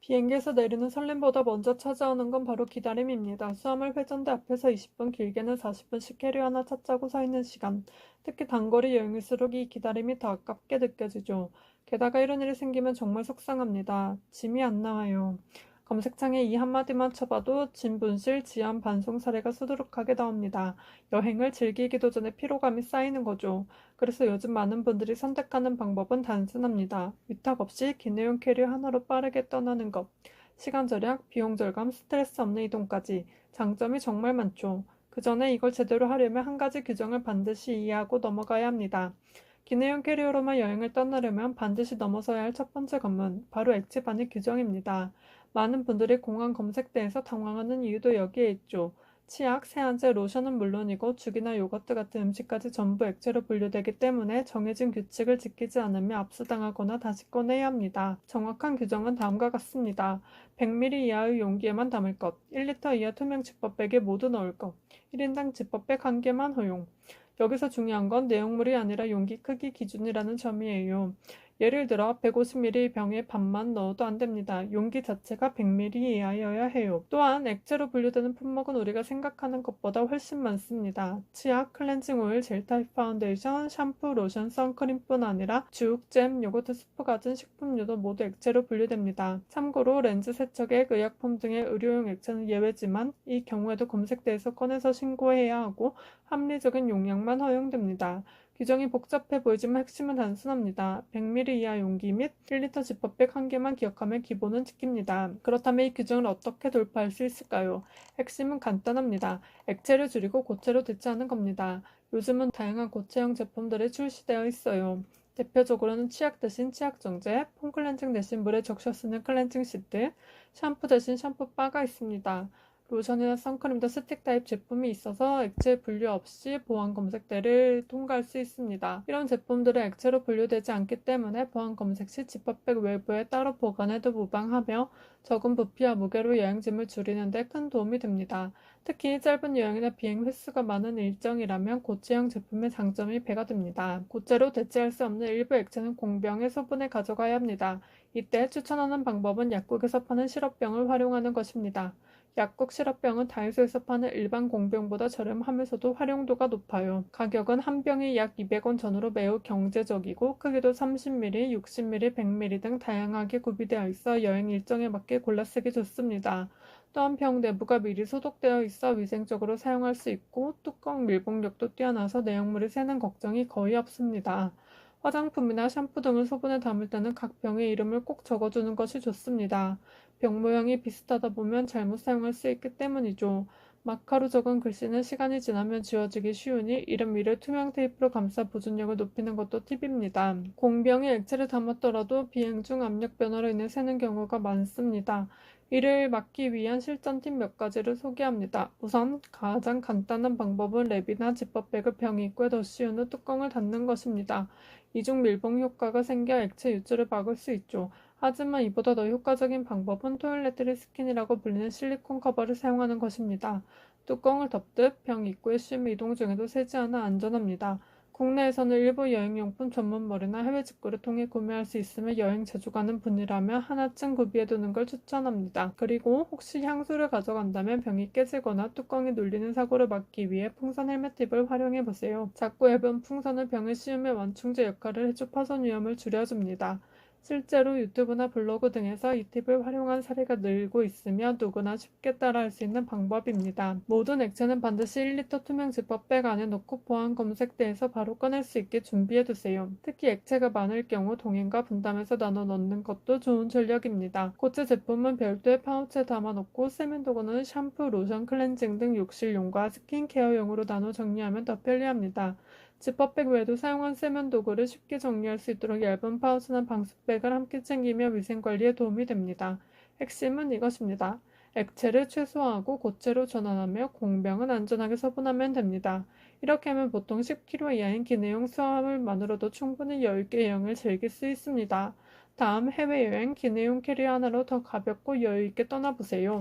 비행기에서 내리는 설렘보다 먼저 찾아오는 건 바로 기다림입니다. 수화물 회전대 앞에서 20분, 길게는 40분씩 캐리어 하나 찾자고 서 있는 시간. 특히 단거리 여행일수록 이 기다림이 더 아깝게 느껴지죠. 게다가 이런 일이 생기면 정말 속상합니다. 짐이 안 나와요. 검색창에 이 한마디만 쳐봐도 짐 분실, 지연, 반송 사례가 수두룩하게 나옵니다. 여행을 즐기기도 전에 피로감이 쌓이는 거죠. 그래서 요즘 많은 분들이 선택하는 방법은 단순합니다. 위탁 없이 기내용 캐리어 하나로 빠르게 떠나는 것. 시간 절약, 비용 절감, 스트레스 없는 이동까지. 장점이 정말 많죠. 그 전에 이걸 제대로 하려면 한 가지 규정을 반드시 이해하고 넘어가야 합니다. 기내용 캐리어로만 여행을 떠나려면 반드시 넘어서야 할 첫 번째 관문, 바로 액지반의 규정입니다. 많은 분들이 공항 검색대에서 당황하는 이유도 여기에 있죠. 치약, 세안제, 로션은 물론이고 죽이나 요거트 같은 음식까지 전부 액체로 분류되기 때문에 정해진 규칙을 지키지 않으면 압수당하거나 다시 꺼내야 합니다. 정확한 규정은 다음과 같습니다. 100ml 이하의 용기에만 담을 것, 1리터 이하 투명 지퍼백에 모두 넣을 것, 1인당 지퍼백 1개만 허용. 여기서 중요한 건 내용물이 아니라 용기 크기 기준이라는 점이에요. 예를 들어 150ml 병에 반만 넣어도 안 됩니다. 용기 자체가 100ml 이하여야 해요. 또한 액체로 분류되는 품목은 우리가 생각하는 것보다 훨씬 많습니다. 치약, 클렌징 오일, 젤 타입 파운데이션, 샴푸, 로션, 선크림뿐 아니라 죽, 잼, 요거트 스프 같은 식품류도 모두 액체로 분류됩니다. 참고로 렌즈 세척액, 의약품 등의 의료용 액체는 예외지만 이 경우에도 검색대에서 꺼내서 신고해야 하고 합리적인 용량만 허용됩니다. 규정이 복잡해 보이지만 핵심은 단순합니다. 100ml 이하 용기 및 1리터 지퍼백 1개만 기억하면 기본은 지킵니다. 그렇다면 이 규정을 어떻게 돌파할 수 있을까요? 핵심은 간단합니다. 액체를 줄이고 고체로 대체하는 겁니다. 요즘은 다양한 고체형 제품들이 출시되어 있어요. 대표적으로는 치약 대신 치약 정제, 폼 클렌징 대신 물에 적셔 쓰는 클렌징 시트, 샴푸 대신 샴푸 바가 있습니다. 로션이나 선크림도 스틱 타입 제품이 있어서 액체 분류 없이 보안 검색대를 통과할 수 있습니다. 이런 제품들은 액체로 분류되지 않기 때문에 보안 검색 시 지퍼백 외부에 따로 보관해도 무방하며 적은 부피와 무게로 여행짐을 줄이는 데 큰 도움이 됩니다. 특히 짧은 여행이나 비행 횟수가 많은 일정이라면 고체형 제품의 장점이 배가 됩니다. 고체로 대체할 수 없는 일부 액체는 공병에 소분해 가져가야 합니다. 이때 추천하는 방법은 약국에서 파는 시럽병을 활용하는 것입니다. 약국 시럽병은 다이소에서 파는 일반 공병보다 저렴하면서도 활용도가 높아요. 가격은 한 병이 약 200원 전후로 매우 경제적이고 크기도 30ml, 60ml, 100ml 등 다양하게 구비되어 있어 여행 일정에 맞게 골라 쓰기 좋습니다. 또한 병 내부가 미리 소독되어 있어 위생적으로 사용할 수 있고 뚜껑 밀봉력도 뛰어나서 내용물이 새는 걱정이 거의 없습니다. 화장품이나 샴푸 등을 소분해 담을 때는 각 병의 이름을 꼭 적어주는 것이 좋습니다. 병 모양이 비슷하다 보면 잘못 사용할 수 있기 때문이죠. 마카로 적은 글씨는 시간이 지나면 지워지기 쉬우니 이름 위를 투명 테이프로 감싸 보존력을 높이는 것도 팁입니다. 공병에 액체를 담았더라도 비행 중 압력 변화로 인해 새는 경우가 많습니다. 이를 막기 위한 실전 팁 몇 가지를 소개합니다. 우선 가장 간단한 방법은 랩이나 지퍼백을 병 입구에 더 씌운 후 뚜껑을 닫는 것입니다. 이중 밀봉 효과가 생겨 액체 유출을 막을 수 있죠. 하지만 이보다 더 효과적인 방법은 토일레트리 스킨이라고 불리는 실리콘 커버를 사용하는 것입니다. 뚜껑을 덮듯 병 입구에 씌우면 이동 중에도 새지 않아 안전합니다. 국내에서는 일부 여행용품 전문몰이나 해외 직구를 통해 구매할 수 있으며 여행 자주 가는 분이라면 하나쯤 구비해두는 걸 추천합니다. 그리고 혹시 향수를 가져간다면 병이 깨지거나 뚜껑이 눌리는 사고를 막기 위해 풍선 헬멧 팁을 활용해보세요. 작고 얇은 풍선을 병에 씌우며 완충제 역할을 해줘 파손 위험을 줄여줍니다. 실제로 유튜브나 블로그 등에서 이 팁을 활용한 사례가 늘고 있으며 누구나 쉽게 따라할 수 있는 방법입니다. 모든 액체는 반드시 1리터 투명 지퍼백 안에 넣고 보안 검색대에서 바로 꺼낼 수 있게 준비해두세요. 특히 액체가 많을 경우 동행과 분담해서 나눠 넣는 것도 좋은 전략입니다. 고체 제품은 별도의 파우치에 담아놓고 세면도구는 샴푸, 로션, 클렌징 등 욕실용과 스킨케어용으로 나눠 정리하면 더 편리합니다. 지퍼백 외에도 사용한 세면도구를 쉽게 정리할 수 있도록 얇은 파우치나 방수백을 함께 챙기며 위생관리에 도움이 됩니다. 핵심은 이것입니다. 액체를 최소화하고 고체로 전환하며 공병은 안전하게 소분하면 됩니다. 이렇게 하면 보통 10kg 이하인 기내용 수화물만으로도 충분히 여유있게 여행을 즐길 수 있습니다. 다음 해외여행 기내용 캐리어 하나로 더 가볍고 여유있게 떠나보세요.